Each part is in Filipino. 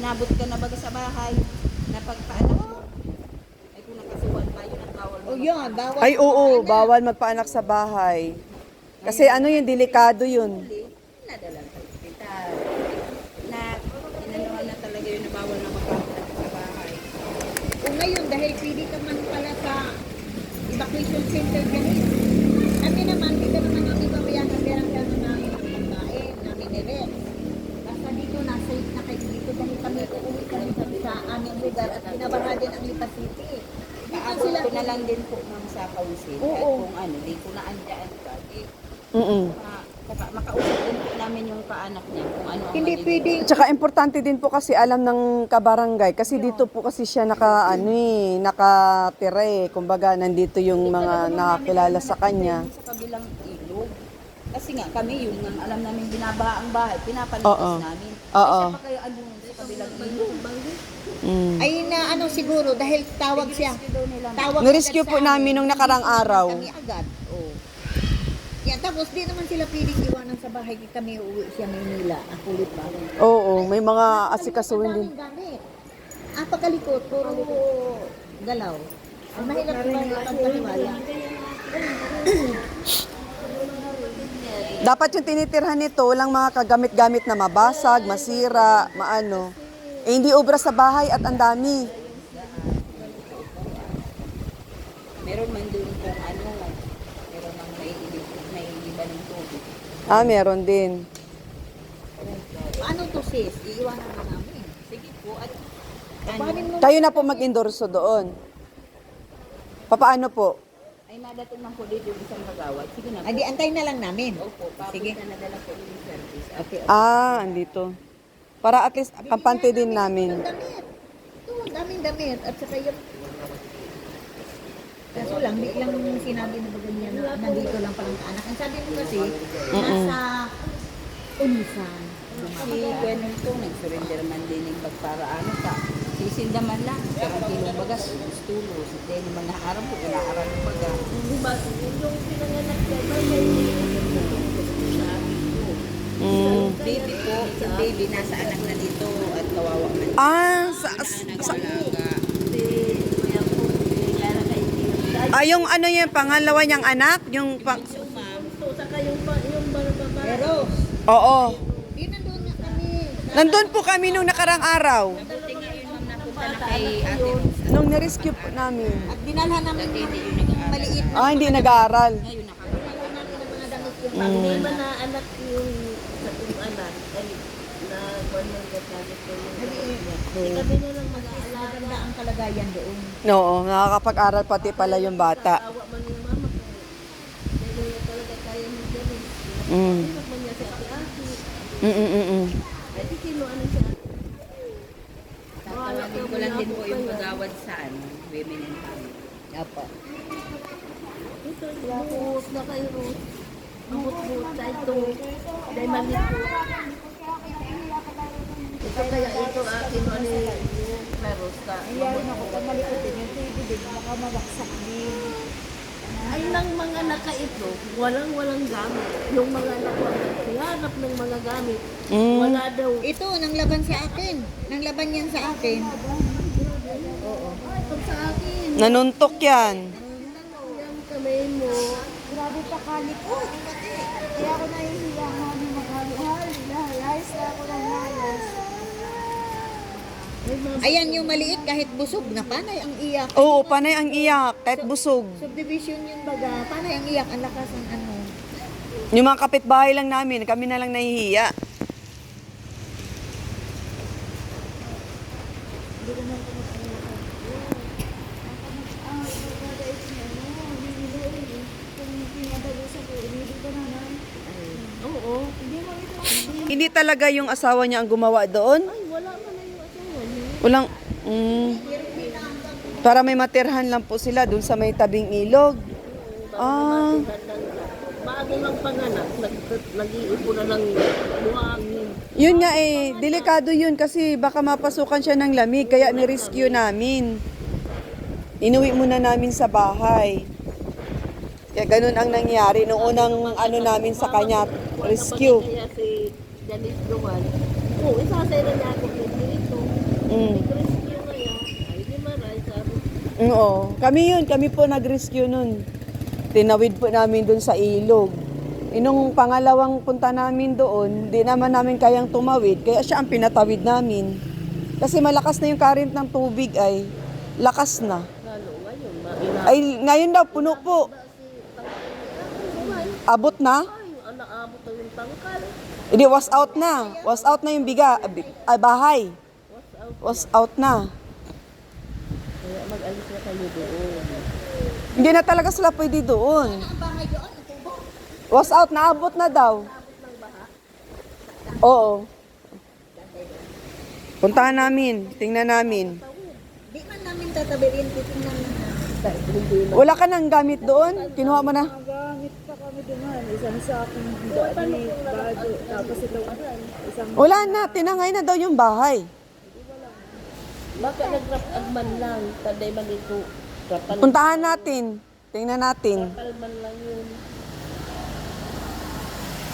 inabot ka na baga sa bahay, napagpaanak mo. Ay kung nakasuhan tayo ng bawal mo. O yun, bawal. Ay, oo, bawal magpaanak sa bahay. Kasi ano yun, delikado yun. Nadala sa ospital. Na inanuhan na talaga yun na bawal na magpapaanak sa bahay. O ngayon, dahil pwede ka man pala sa evacuation center ganito. Kami naman, dito naman namin babayan ang perang-perang namin ang pagkain, namin nire. Basta dito, safe na kayo dito dahil kami uuwi kami sa aming lugar at pinabaha din ang Lipa City. Paabot ko na lang din po ma'am sa council. Oo. Kahit kung ano, di ko na andaan ka. Makausap din po namin yung kaanak niya kung ano ang Hindi magiging- pwedeng Tsaka importante din po kasi alam ng kabarangay kasi dito po kasi siya nakatira eh. Kumbaga nandito yung mga nakakilala sa kanya. Sa kabilang ilog. Kasi nga kami yung alam namin binabaha ang bahay, Oo. pinapalipas namin. Oo. Siya pa kayo ano sa kabilang ilog. Mm. ay na ano siguro dahil tawag siya. Daw nila. Tawag Nirescue agad po sa namin amin. nung nakarang araw. Kami agad. Oh. Yan, tapos di naman sila piling iwanan sa bahay kami uuwi siya Maynila. Ang kulit pa. Oo, may mga asikasuhin din. Gamit. Pagkalikot, puro galaw. Ang mahirap ba yung pagkatiwala? Dapat yung tinitirhan nito, walang mga kagamit-gamit na mabasag, masira, maano. Eh, hindi obra sa bahay at ang dami. Meron man doon kung ano, meron mang naiiba ng tubig. Ah, meron din. Paano to sis? Iiwanan na namin. Sige po, at Papanin mo. Kayo na po mag-endorso doon. Papaano po? ay nadating man po dito yung isang magawad. Sige na po. Adi, antayin na lang namin. Opo, Sige. papos na nadala po yung service. Okay. Ah, andito. Para at least kampante din namin. Damit. Ito, ang daming damit. At saka yung... Kaso lang, di lang sinabi na ba ganyan na nandito lang palang kaanak. Ang sabi mo kasi, nasa Unisan. Si Gwenel po, nag-surrender man din yung pagparaano ka. Sisinda man lang, isang kilong bagas, tulo. Dahil naman nakaarap po, inaaral ng baga. Yung pinanganak ka ba, Mm. baby po, si baby nasa anak na dito at kawawa man. Ah, yung ano yung pangalawa niyang anak? Yung Pero, Oo. di nandun na kami. Nandun po kami nung nakarang araw. Buti nga yun ma'am napunta na kay Ate Rose. Nung nirescue po namin. At dinalhan namin yung maliit na Ah, hindi nag-aaral. Ngayon nakakapag mga damit yung Hindi ba na anak yung anak ay na kung nang gagamit ko yung kami na lang mag-aalaga. maganda ang kalagayan doon. Oo, nakakapag-aral pati pala yung bata. Awa man yung mama ko. Hindi na talaga kaya mo gawin. Mm. Hirap man niya si ate-ate. Mm. Ay di sino ano siya. Tatawagin ko lang din po yung magawad sa ano, women and family. Apo. Ito, buhos na kayo. Buhos-buhos sa ito. Dahil malit po. Ito kaya ito akin ano meron ka. Ayaw ako pag malikutin yung TV din, baka mabaksak din. Ay nang mga nakaito, walang gamit. Yung mga nakahanap ng mga gamit, Mm. wala daw. Ito, nang laban sa akin. Nang laban yan sa akin. Oo. Ito sa akin. Nanuntok yan. Yung kamay mo. Grabe pa kalikot. Kaya ako nahihiya nga ni maghahal. Nahalayas na ako ng halas. Ayan yung maliit kahit busog na panay ang iyak. Oo, panay ang iyak, kahit busog. Subdivision yung baga, panay ang iyak, ang lakas ng ano. Yung mga kapitbahay lang namin, kami na lang nahihiya. Oo. Hindi talaga yung asawa niya ang gumawa doon? Ay, wala man na yung asawa niya. Walang, para may matirhan lang po sila doon sa may tabing ilog. Ah, Bago lang panganak, nag-iipon na ng buhangin. yun nga eh, delikado yun kasi baka mapasukan siya ng lamig, kaya ni-rescue namin. Inuwi muna namin sa bahay. Kaya ganun ang nangyari nung unang ano namin sa kanya, rescue. Kaya si Janice Duman, isasay na niya ako dito. Mm. Rescue ngayon. Ay, di maray, sabi. Oo. Kami po nag-rescue nun. Tinawid po namin dun sa ilog. Nung pangalawang punta namin doon, di naman namin kayang tumawid, kaya siya ang pinatawid namin. Kasi malakas na yung current ng tubig ay, lakas na. Lalo ngayon, maina. Ay, ngayon daw, puno po. Abot na? Ay, ang naabot na yung tangkal. Hindi, was out na. Was out na yung bahay. Was out na. Kaya mag-alis na kayo doon. Hindi na talaga sila pwede doon. Ang bahay doon, ang tubo. Was out, naabot na daw. Oo. Puntahan namin, tingnan namin. Di man namin tatabirin, titingnan namin. Wala ka nang gamit doon? Kinuha mo na? Gamit pa kami duman. Isang sakong bago. Tapos ito, isang Wala na, tinangay na daw yung bahay. Baka nag-rap-agman lang. Taday man ito. Rapal Puntahan natin, tingnan natin. man lang yun.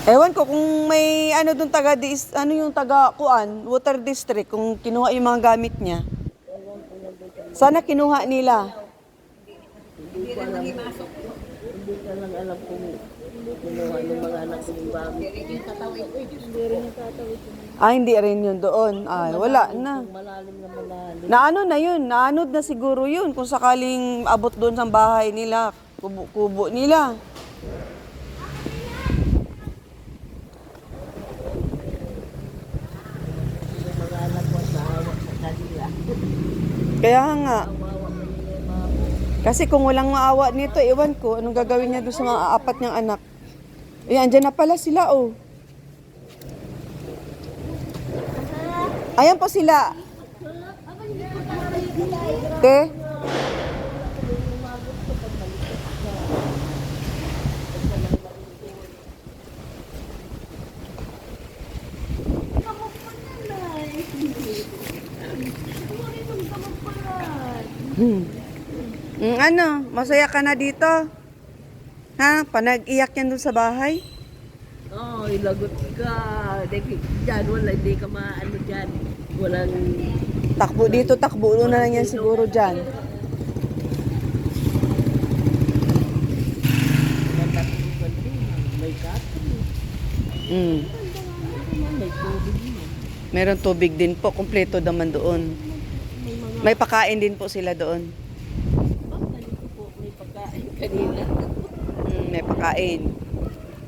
Ewan ko kung may ano doon ano yung taga-kuan, water district, kung kinuha yung mga gamit niya. Sana kinuha nila. Hindi ko alam. Hindi ka lang alam kung kinuha ng mga anak ko yung bago. Hindi rin yun doon. Ay, wala na. Malalim na malalim. Naano na yun, naanod na siguro yun kung sakaling abot doon sa bahay nila, kubo nila. Yung mga anak ko sa awa sa kanila. Kaya nga, Awawa man nila yung mga kasi kung walang maawa nito, ewan ko, anong gagawin niya doon sa mga apat niyang anak. Eh, andyan na pala sila, oh. Ayan po sila. Te? Ano, masaya ka na dito? Ha? Panag-iyak yan doon sa bahay? oh, ilagot ka. Diyan, wala, hindi ka maano dyan. Walang Takbo dito, takbo na lang yan siguro dyan. may katin. Mm. May tubig mo. Meron tubig din po, kumpleto naman doon. May pakain din po sila doon. Bakit ko po may pagkain kanina. May pakain.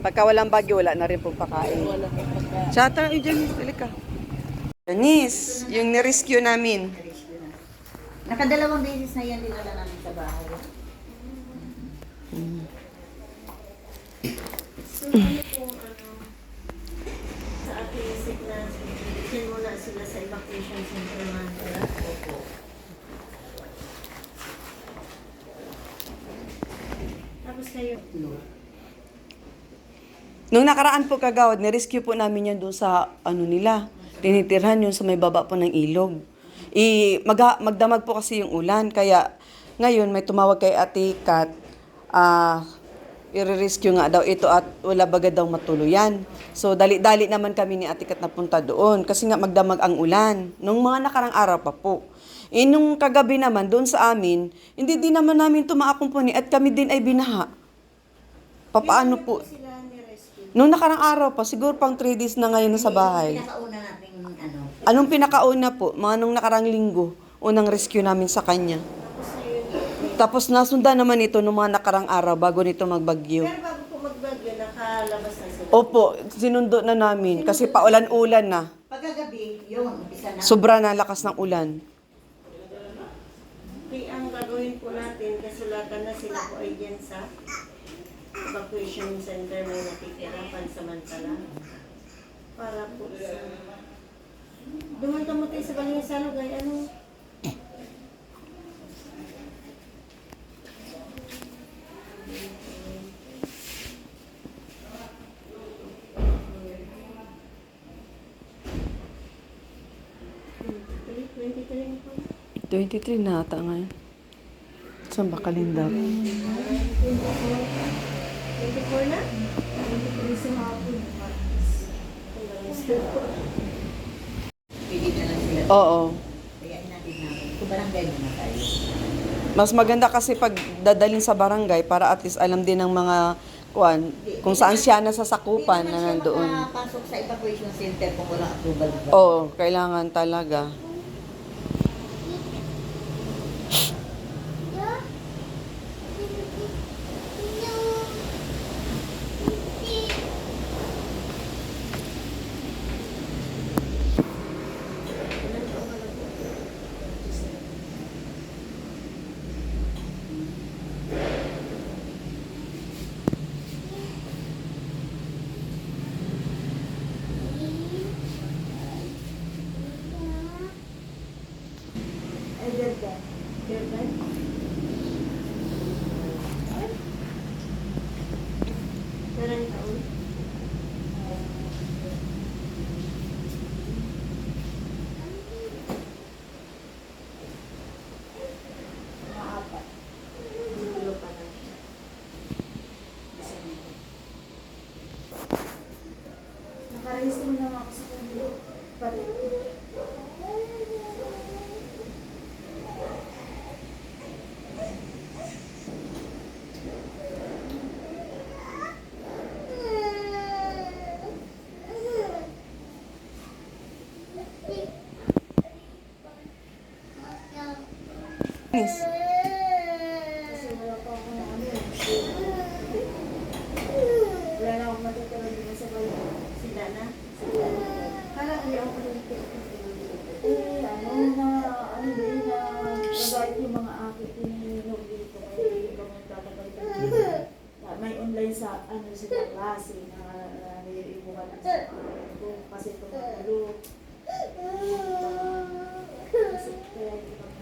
Pagka walang bagyo, wala na rin pong pakain. Wala kang pagkain. Chata, Janice, dali ka. Janice, yung nirescue namin. Nakadalawang beses na yan dinala namin sa bahay. So, ano kung sa ating sickness, isin muna sila sa evacuation center naman pala? Opo. Tapos kayo? Nung nakaraan po kagawad, nirescue po namin yan doon sa ano nila. Tinitirhan yun sa may baba po ng ilog. Magdamag po kasi yung ulan. Kaya ngayon may tumawag kay Ate Kat. I-rescue nga daw ito at wala baga daw matuluyan. So dali-dali naman kami ni Ate Kat napunta doon. Kasi nga magdamag ang ulan. Nung mga nakarang araw pa po. Nung kagabi naman doon sa amin, hindi din naman namin tumaakumpuni at kami din ay binaha. Papaano po? Nung nakarang araw pa, siguro pang 3 days na ngayon sa bahay. Pinakauna nating ano. Anong pinakauna po? Mga nung nakarang linggo, unang rescue namin sa kanya. Tapos nasundan naman ito nung mga nakarang araw bago nito magbagyo. Pero bago po magbagyo, nakalabas na sila. Opo, sinundo na namin kasi paulan-ulan na. Pagkagabi, yun, umpisa na. Sobra na lakas ng ulan. Okay, ang gagawin po natin, kasulatan na sila po ay dyan sa evacuation center na natitira pansamantala. Para po sa... Dumunta mo tayo sa Balingsano, gaya ano? Twenty-three po. 23 na ata ngayon. Saan ba kalendar? 24 na? 23 sa hapon. pili na lang sila. Oo. Kaya Mas maganda kasi pag dadalhin sa barangay para at least alam din ng mga kung saan siya nasasakupan Hindi na naman siya nandoon. makapasok sa evacuation center kung walang approval. Oo, kailangan talaga. Karang taon. Dulo pa lang siya. Nakarehistro na ako sa kundo. Pati. Yes. Kasi wala pa ako na ano. Wala na akong matutulog dito sa bayan. Sila na. Kala ko yung ano na, ano din na, nagayat yung mga akit yung dito. Kaya hindi pa mga tatagal dito. May online sa, ano sila klase na naiibukan sa kasi tumutulog. Kasi kaya hindi pa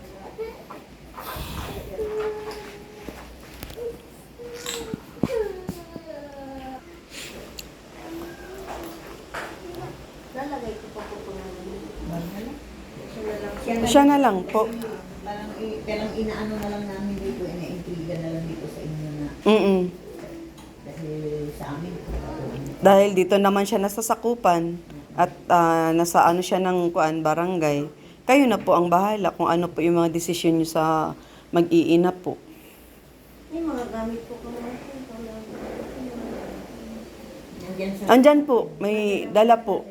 Lalagay ko pa po namin. Siya na lang po. Parang inaano na lang namin dito, ina-intriga na lang dito sa inyo na Mm. dahil sa amin. Dahil dito naman siya nasasakupan at nasa ano siya ng barangay. Kayo na po ang bahala kung ano po yung mga desisyon niyo sa mag-iina po. May mga gamit po kung ano. Nandyan sa Andyan po, may dala po.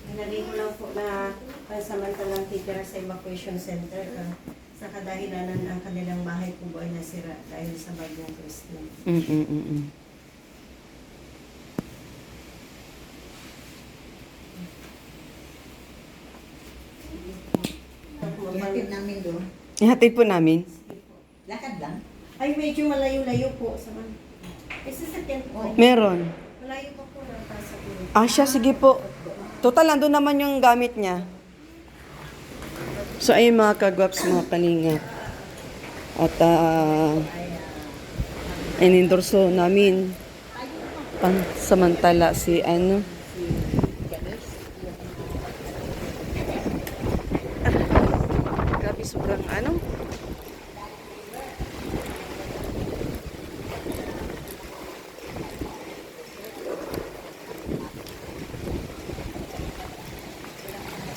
Nilagay ko lang po na pansamantalang titira sa evacuation center sa kadahilanan ang kanilang bahay po ay nasira dahil sa bagyong Christine. Mm. ihatid namin doon. Ihatid po namin. Lakad lang. Ay, medyo malayo-layo po sa man. Sasakyan po. Meron. Malayo pa po ng sa po. Siya, sige po. Total, nandun naman yung gamit niya. So, ayun mga kagwaps, mga kalinga. At, inendorso namin pansamantala si ano. Grabe, sobrang ano.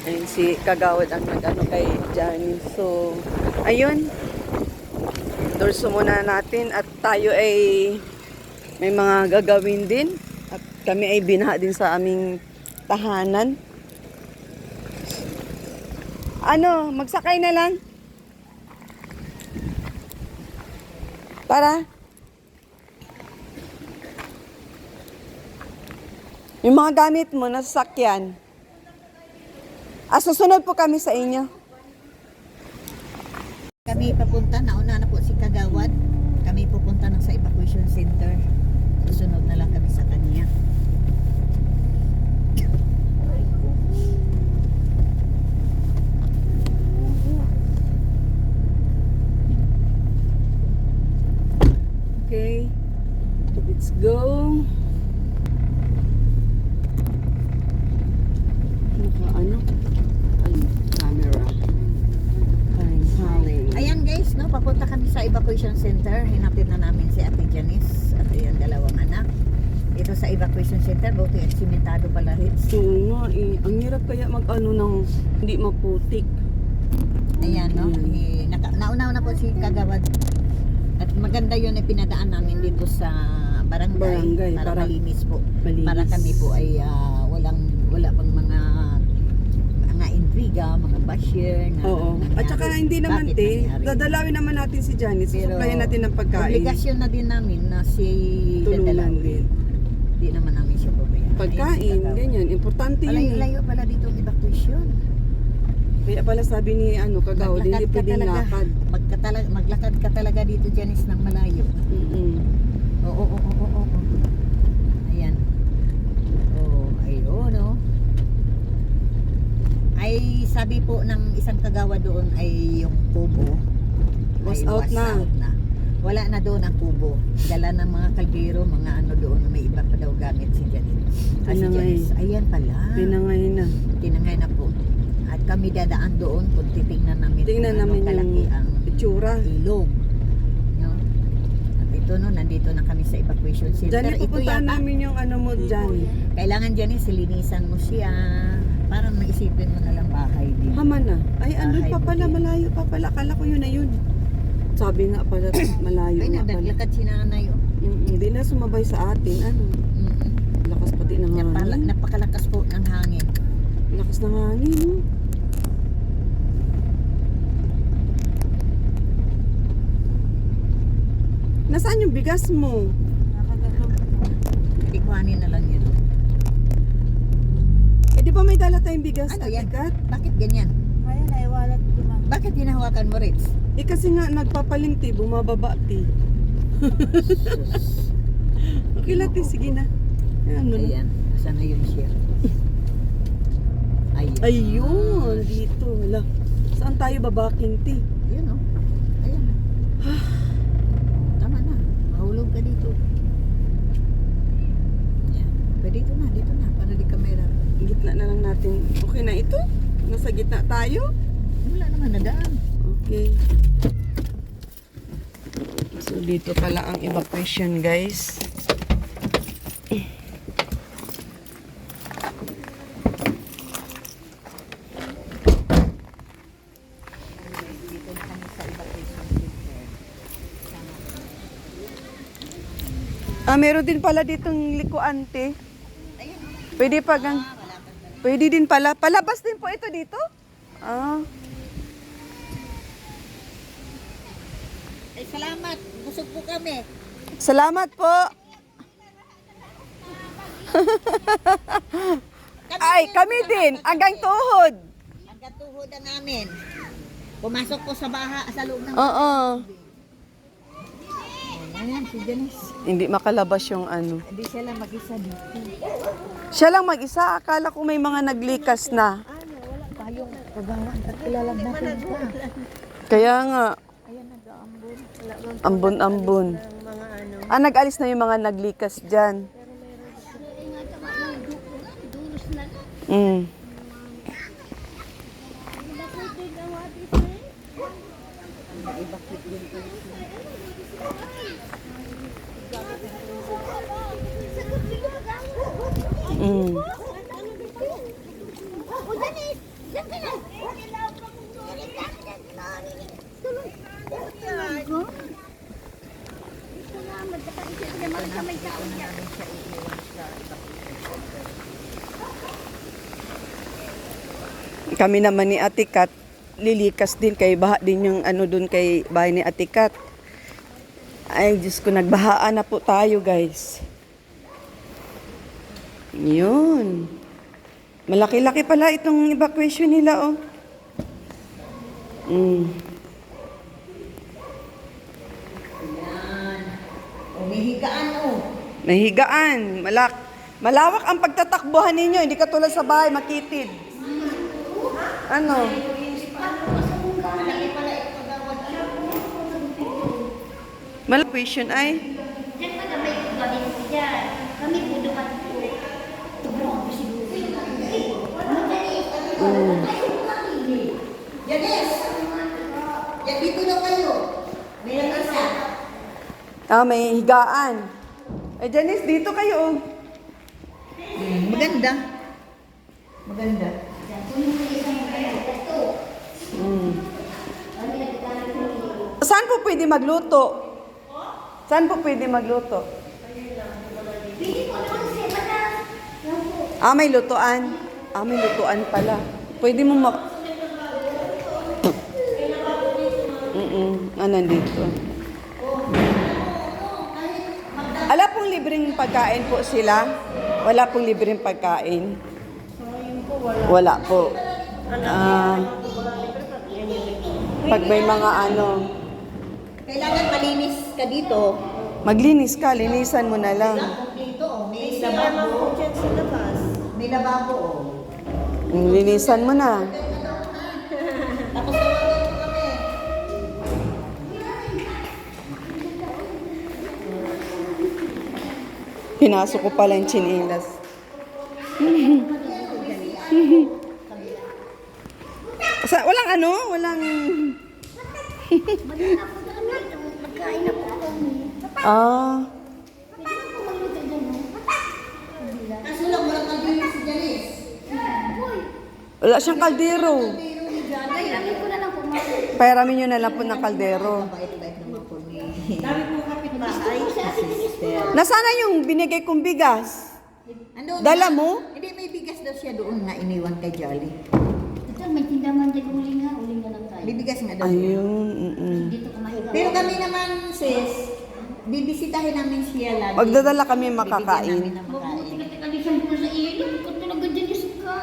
Ayun, si Kagawad ang nag-ano kay Johnny. So, ayun. Endorso muna natin at tayo ay may mga gagawin din. At kami ay binaha din sa aming tahanan. Ano, magsakay na lang? Para? Yung mga gamit mo, nasa sakyan. Susunod po kami sa inyo. Kami papunta, nauna na po si Kagawad. Kami pupunta na sa evacuation center. Susunod na lang kami sa kanya. Okay. Let's go. Ayan guys, no, papunta Pupunta kami sa evacuation center. Hinapin na namin si Ate Janice at yung dalawang anak. Dito sa evacuation center, buti at simentado pala rin. Oo nga eh. Ang hirap kaya mag-ano ng hindi maputik. Ayan, no? Naunaw na po si Kagawad. At maganda yun ay pinadaan namin dito sa barangay, para para malinis po. malinis. Para kami po ay wala pang mga intriga, mga basher na Oo. At saka hindi naman bakit te, nangyari. dadalawin naman natin si Janice. Pero Susuplayan natin ng pagkain. obligasyon na din namin na si Tulungan dadalawin. din. Hindi naman namin siya pabayaan. Pagkain, ganyan. Importante yun. eh. Layo pala dito ang evacuation. Kaya pala sabi ni Kagawad, hindi Maglakad ka pwedeng talaga. lakad. Maglakad ka talaga dito, Janice, ng malayo. Mm-mm. Oo. Ayan. Ayun, oh. Ay, sabi po ng isang kagawa doon ay yung kubo. Was ay out na. Wala na doon ang kubo. Dala ng mga kaldero, mga ano doon, may iba pa daw gamit si Janice. Si Tinangay. Janice, ayan pala. Tinangay na. Tinangay na po. At kami dadaan doon kung titingnan namin Tingnan kung namin anong kalaki yung ang itsura. ilog. No? At ito no, nandito na kami sa evacuation center. Diyan, Ito pupuntahan yata, namin yung ano mo dyan. kailangan dyan silinisan mo siya. Parang maisipin mo na lang bahay din. Haman na. Ay, andun Bahay pa mo pala, din. malayo pa pala. Akala ko yun na yun. Sabi nga pala, malayo Ay, nga pala. naglaklakad si nanay. Oh. Hindi na sumabay sa atin. Ano? Mm-mm. Lakas pati ng hangin. Napakalakas po ng hangin. Lakas ng hangin. No? Nasaan yung bigas mo? Ikuhanin na lang yun. Eh di ba may dala tayong bigas? Ano yan? Atikat? Bakit ganyan? Kaya naiwalat ko na. Bakit hinahawakan mo, Ritz? Eh kasi nga nagpapalinti, bumababa ti. Okay lang ti, sige na. Ayan, ano na. Ayan. Saan na yun siya? Ayun. Ayun, dito. Hala. Saan tayo babaking ti? Yun oh. Ayan. Tama na. Mahulog ka dito. Ayan. Pero dito na. Para di kamera. Gitna na lang natin. Okay na ito? Nasa gitna tayo? Wala naman nadaan. Okay. So dito pala ang evacuation, guys. Dito na kami sa evacuation center. Meron din pala ditong likuan, te. Pwede pa gang... Pwede din pala. Palabas din po ito dito? Ah. Ay, salamat. Busog po kami. Salamat po. Ay, kami din. Hanggang tuhod. Hanggang tuhod na namin. Pumasok po sa sa loob ng Oo. Ayan, si Janice. Hindi makalabas yung ano. Hindi siya lang mag-isa dito. Siya lang mag-isa. Akala ko may mga naglikas na. Tayong kagawan at kilala natin pa. Kaya nga, Ayan, nag-aambon. ambon-ambon. Nag-alis na yung mga naglikas dyan. Mm. Mm. Kami naman ni Ate Kat, lilikas din kay baha din yung ano dun kay bahay ni Ate Kat. Ay, Diyos ko, nagbahaan na po tayo, guys. Yun. Malaki-laki pala itong evacuation nila, oh. Umihigaan oh. May higaan. Malawak ang pagtatakbuhan ninyo. Hindi katulad sa bahay, makitid. Ano? Evacuation ay? Diyan pa na may gawin ko dyan. Kami po dapat po. Tubuhan ko siguro. Janice! Yan dito na kayo. May higaan. Janice, dito kayo. Maganda. Maganda. Saan po pwede magluto? Saan po pwede magluto? May lutuan. May lutuan pala. Pwede mo nandito. Ala pong libreng pagkain po sila? Wala pong libreng pagkain? Wala po. Pag may mga Kailangan malinis ka dito. maglinis ka, linisan mo na lang. Dito, may May naman lababo. po dyan sa labas. May lababo. Linisan mo na. Tapos tawagan mo kami. Pinasok ko pala yung chinilas. Walang walang... Magkain na po kami. Pwede na po magluto dyan, no? Kaso lang, walang malinis si Janice. Wala siyang kaldero. Ay, amin ko na lang po. Pairamin nyo na lang po ng kaldero. Bait-bait naman po ni... Dami po kapitbahay. Nasaan na yung binigay kong bigas? Ano? Dala mo? Hindi, may bigas daw siya doon na iniwan kay Jolly. Ito, may tindaman dyan. Uling na lang tayo. May bigas nga daw. Ayun. Dito kumain. Pero kami naman, sis, bibisitahin namin siya lagi. Magdadala kami makakain. Bibigyan namin ng makain. Alisan ko sa iyo. Kung talaga dyan yung suka.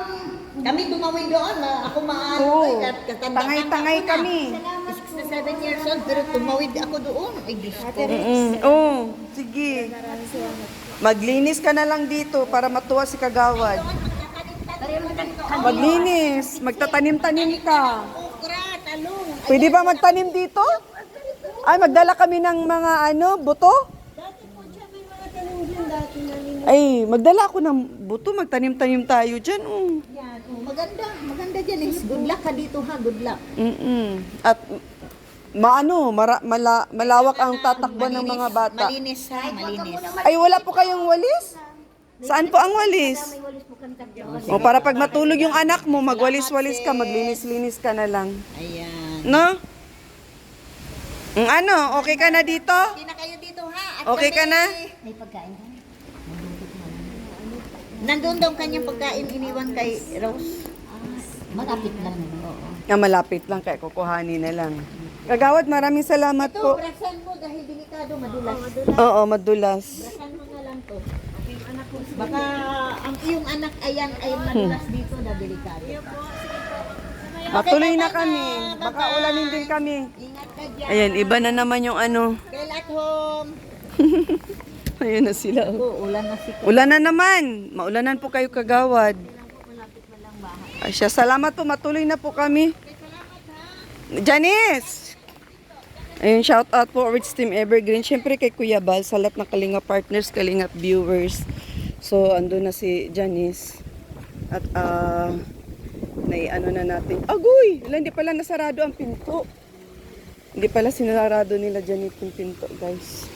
Kami tumawid doon, ako maano Oo. katanda Tangay-tangay kami. 67 years old, pero tumawid ako doon. Ay, Diyos ko. Sige. Maglinis ka na lang dito para matuwa si Kagawad. Maglinis. Magtatanim-tanim ka. Okra, talong. Pwede ba magtanim dito? Ay, magdala kami ng mga buto? Dati po siya may mga tanong dyan dati namin. Ay, magdala ako ng buto. Magtanim-tanim tayo dyan. Yan, maganda dyan. Good luck ka dito ha, good luck. At malawak ang tatakbo ng mga bata. Malinis ha, malinis. Ay, wala po kayong walis? Saan po ang walis? O, para pag matulog yung anak mo, magwalis-walis ka, maglinis-linis ka na lang. Ayan. No? Okay ka na dito? Hindi na kayo dito ha. At Okay ka na? May pagkain ka. Nandun daw kanyang pagkain iniwan kay Rose. Malapit lang naman. Oo. Malapit lang, kaya kukuhanin na lang. Kagawad, maraming salamat Ito, po. brasan mo dahil delikado, madulas. Oo, madulas. Brasan mo na lang to. Baka ang iyong anak ayan ay madulas dito na delikado. Matuloy na kami. Baka ulanin din kami. Ingat ka dyan. Ayan, iba na naman yung Girl at home. Ayun na sila. Ulan na si Ulan na naman. Maulanan po kayo, Kagawad. Siya, salamat po. Matuloy na po kami. Janice! Ayun, shout out po Rich Team Evergreen. Siyempre kay Kuya Bal, sa lahat ng Kalinga partners, Kalinga viewers. So, ando na si Janice. At, na natin. Agoy! Hindi pala nasarado ang pinto. Hindi pala sinarado nila Janice yung pinto, guys.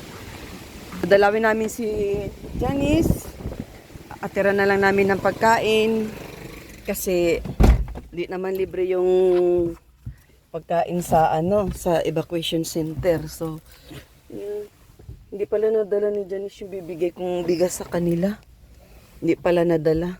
Dalawin namin si Janice. Atira na lang namin ng pagkain. Kasi, di naman libre yung pagkain sa sa evacuation center. So, hindi pala nadala ni Janice yung bibigay kong bigas sa kanila. Hindi pala nadala.